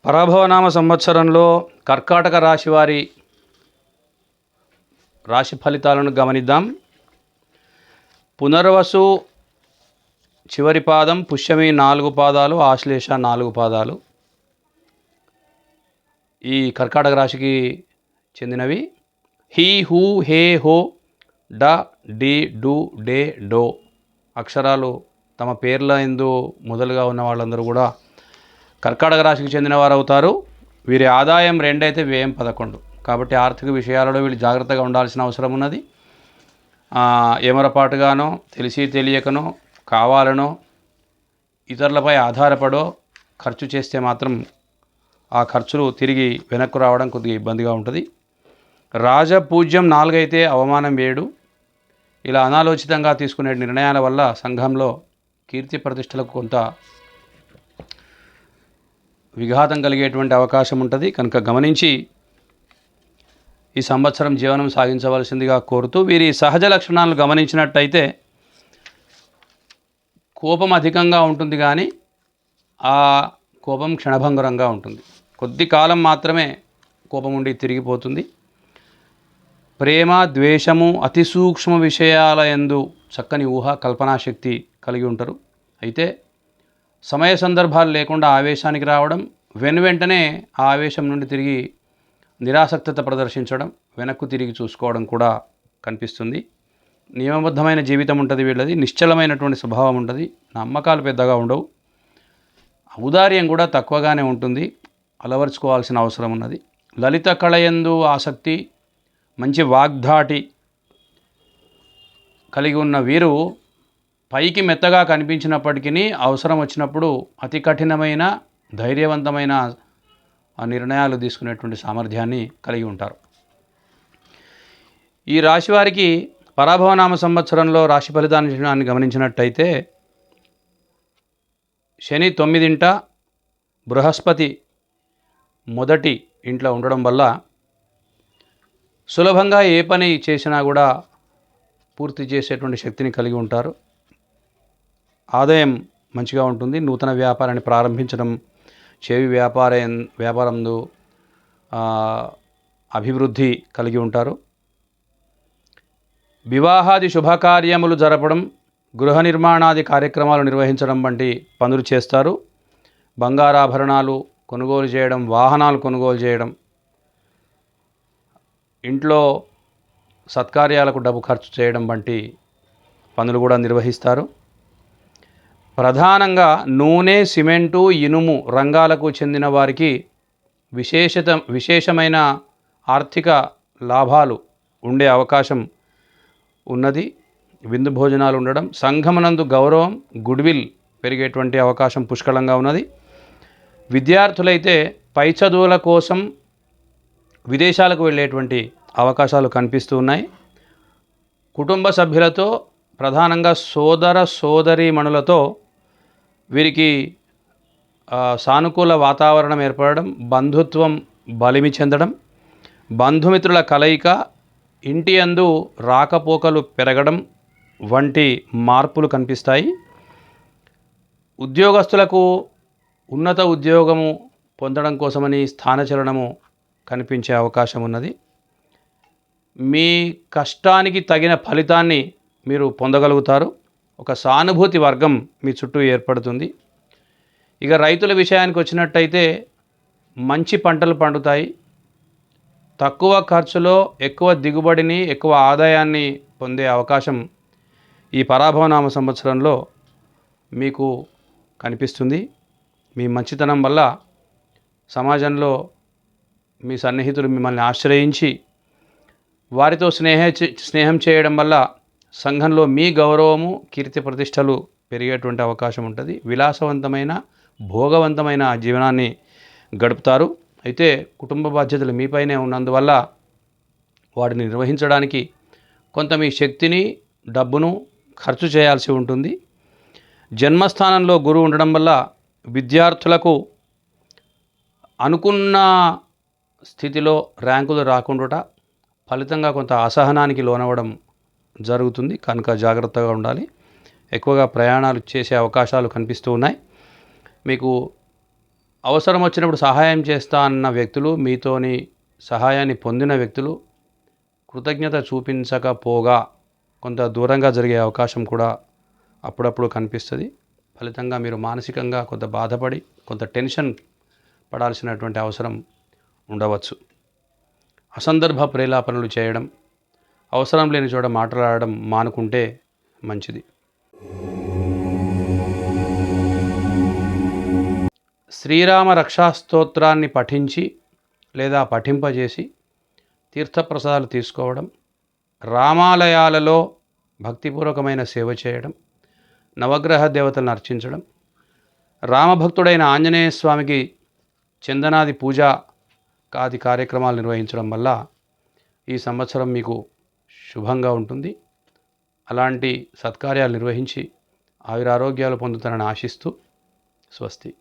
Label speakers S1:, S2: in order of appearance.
S1: పరాభవనామ సంవత్సరంలో కర్కాటక రాశి వారి రాశి ఫలితాలను గమనిద్దాం. పునర్వసు చివరి పాదం, పుష్యమి 4 పాదాలు, ఆశ్లేష 4 పాదాలు ఈ కర్కాటక రాశికి చెందినవి. హీ, హూ, హే, హో, డ, డి, డు, డే, డో అక్షరాలు తమ పేర్ల ఎందు మొదలుగా ఉన్న వాళ్ళందరూ కూడా కర్కాటక రాశికి చెందిన వారు అవుతారు. వీరి ఆదాయం 2 అయితే వ్యయం 11. కాబట్టి ఆర్థిక విషయాలలో వీళ్ళు జాగ్రత్తగా ఉండాల్సిన అవసరం ఉన్నది. ఏమరపాటుగానో, తెలిసి తెలియకనో, కావాలనో, ఇతరులపై ఆధారపడో ఖర్చు చేస్తే మాత్రం ఆ ఖర్చులు తిరిగి వెనక్కు రావడం కొద్దిగా ఇబ్బందిగా ఉంటుంది. రాజపూజ్యం 4 అయితే అవమానం 7. ఇలా అనాలోచితంగా తీసుకునే నిర్ణయాల వల్ల సంఘంలో కీర్తి ప్రతిష్టలకు కొంత విఘాతం కలిగేటువంటి అవకాశం ఉంటుంది. కనుక గమనించి ఈ సంవత్సరం జీవనం సాగించవలసిందిగా కోరుతూ, వీరి సహజ లక్షణాలను గమనించినట్టయితే కోపం అధికంగా ఉంటుంది, కానీ ఆ కోపం క్షణభంగురంగా ఉంటుంది. కొద్ది కాలం మాత్రమే కోపం ఉండి తిరిగిపోతుంది. ప్రేమ, ద్వేషము, అతి సూక్ష్మ విషయాల యందు చక్కని ఊహ, కల్పనాశక్తి కలిగి ఉంటారు. అయితే సమయ సందర్భాలు లేకుండా ఆవేశానికి రావడం, వెంటనే ఆ ఆవేశం నుండి తిరిగి నిరాసక్తత ప్రదర్శించడం, వెనక్కు తిరిగి చూసుకోవడం కూడా కనిపిస్తుంది. నియమబద్ధమైన జీవితం ఉంటుంది వీళ్ళది. నిశ్చలమైనటువంటి స్వభావం ఉంటుంది. నమ్మకాలు పెద్దగా ఉండవు. ఔదార్యం కూడా తక్కువగానే ఉంటుంది. అలవర్చుకోవాల్సిన అవసరం ఉన్నది. లలిత కళయందు ఆసక్తి, మంచి వాగ్ధాటి కలిగి ఉన్న వీరు పైకి మెత్తగా కనిపించినప్పటికీ అవసరం వచ్చినప్పుడు అతి కఠినమైన, ధైర్యవంతమైన నిర్ణయాలు తీసుకునేటువంటి సామర్థ్యాన్ని కలిగి ఉంటారు. ఈ రాశి వారికి పరాభవనామ సంవత్సరంలో రాశి ఫలితాన్ని గమనించినట్టయితే శని 9ంట, బృహస్పతి మొదటి ఇంట్లో ఉండడం వల్ల సులభంగా ఏ పని చేసినా కూడా పూర్తి చేసేటువంటి శక్తిని కలిగి ఉంటారు. ఆదాయం మంచిగా ఉంటుంది. నూతన వ్యాపారాన్ని ప్రారంభించడం, చేవి వ్యాపారంలో అభివృద్ధి కలిగి ఉంటారు. వివాహాది శుభకార్యములు జరపడం, గృహ నిర్మాణాది కార్యక్రమాలు నిర్వహించడం వంటి పనులు చేస్తారు. బంగారాభరణాలు కొనుగోలు చేయడం, వాహనాలు కొనుగోలు చేయడం, ఇంట్లో సత్కార్యాలకు డబ్బు ఖర్చు చేయడం వంటి పనులు కూడా నిర్వహిస్తారు. ప్రధానంగా నూనె, సిమెంటు, ఇనుము రంగాలకు చెందిన వారికి విశేషమైన ఆర్థిక లాభాలు ఉండే అవకాశం ఉన్నది. విందు భోజనాలు ఉండడం, సంఘమునందు గౌరవం, గుడ్విల్ పెరిగేటువంటి అవకాశం పుష్కలంగా ఉన్నది. విద్యార్థులైతే పై చదువుల కోసం విదేశాలకు వెళ్ళేటువంటి అవకాశాలు కనిపిస్తూ ఉన్నాయి. కుటుంబ సభ్యులతో, ప్రధానంగా సోదర సోదరీమణులతో వీరికి సానుకూల వాతావరణం ఏర్పడడం, బంధుత్వం బలిమి చెందడం, బంధుమిత్రుల కలయిక, ఇంటి యందు రాకపోకలు పెరగడం వంటి మార్పులు కనిపిస్తాయి. ఉద్యోగస్తులకు ఉన్నత ఉద్యోగము పొందడం కోసమని స్థానచలనము కనిపించే అవకాశం ఉన్నది. మీ కష్టానికి తగిన ఫలితాన్ని మీరు పొందగలుగుతారు. ఒక సానుభూతి వర్గం మీ చుట్టూ ఏర్పడుతుంది. ఇక రైతుల విషయానికి వచ్చినట్టయితే మంచి పంటలు పండుతాయి. తక్కువ ఖర్చులో ఎక్కువ దిగుబడిని, ఎక్కువ ఆదాయాన్ని పొందే అవకాశం ఈ పరాభవనామ సంవత్సరంలో మీకు కనిపిస్తుంది. మీ మంచితనం వల్ల సమాజంలో మీ సన్నిహితులు మిమ్మల్ని ఆశ్రయించి వారితో స్నేహం చేయడం వల్ల సంఘంలో మీ గౌరవము, కీర్తి ప్రతిష్టలు పెరిగేటువంటి అవకాశం ఉంటుంది. విలాసవంతమైన, భోగవంతమైన జీవనాన్ని గడుపుతారు. అయితే కుటుంబ బాధ్యతలు మీపైనే ఉన్నందువల్ల వాటిని నిర్వహించడానికి కొంత మీ శక్తిని, డబ్బును ఖర్చు చేయాల్సి ఉంటుంది. జన్మస్థానంలో గురువు ఉండడం వల్ల విద్యార్థులకు అనుకున్న స్థితిలో ర్యాంకులు రాకుండా ఫలితంగా కొంత అసహనానికి లోనవ్వడం జరుగుతుంది. కనుక జాగ్రత్తగా ఉండాలి. ఎక్కువగా ప్రయాణాలు చేసే అవకాశాలు కనిపిస్తూ ఉన్నాయి. మీకు అవసరం వచ్చినప్పుడు సహాయం చేస్తా అన్న వ్యక్తులు, మీతోని సహాయాన్ని పొందిన వ్యక్తులు కృతజ్ఞత చూపించకపోగా కొంత దూరంగా జరిగే అవకాశం కూడా అప్పుడప్పుడు కనిపిస్తుంది. ఫలితంగా మీరు మానసికంగా కొంత బాధపడి కొంత టెన్షన్ పడాల్సినటువంటి అవసరం ఉండవచ్చు. అసందర్భ ప్రేలాపనలు చేయడం, అవసరం లేని చోట మాట్లాడడం మానుకుంటే మంచిది. శ్రీరామ రక్షాస్తోత్రాన్ని పఠించి లేదా పఠింపజేసి తీర్థప్రసాదాలు తీసుకోవడం, రామాలయాలలో భక్తిపూర్వకమైన సేవ చేయడం, నవగ్రహ దేవతలను అర్చించడం, రామభక్తుడైన ఆంజనేయ స్వామికి చందనాది పూజ ఆది కార్యక్రమాలు నిర్వహించడం వల్ల ఈ సంవత్సరం మీకు శుభంగా ఉంటుంది. అలాంటి సత్కార్యాలు నిర్వహించి ఆయురారోగ్యాలు పొందుతారని ఆశిస్తూ స్వస్తి.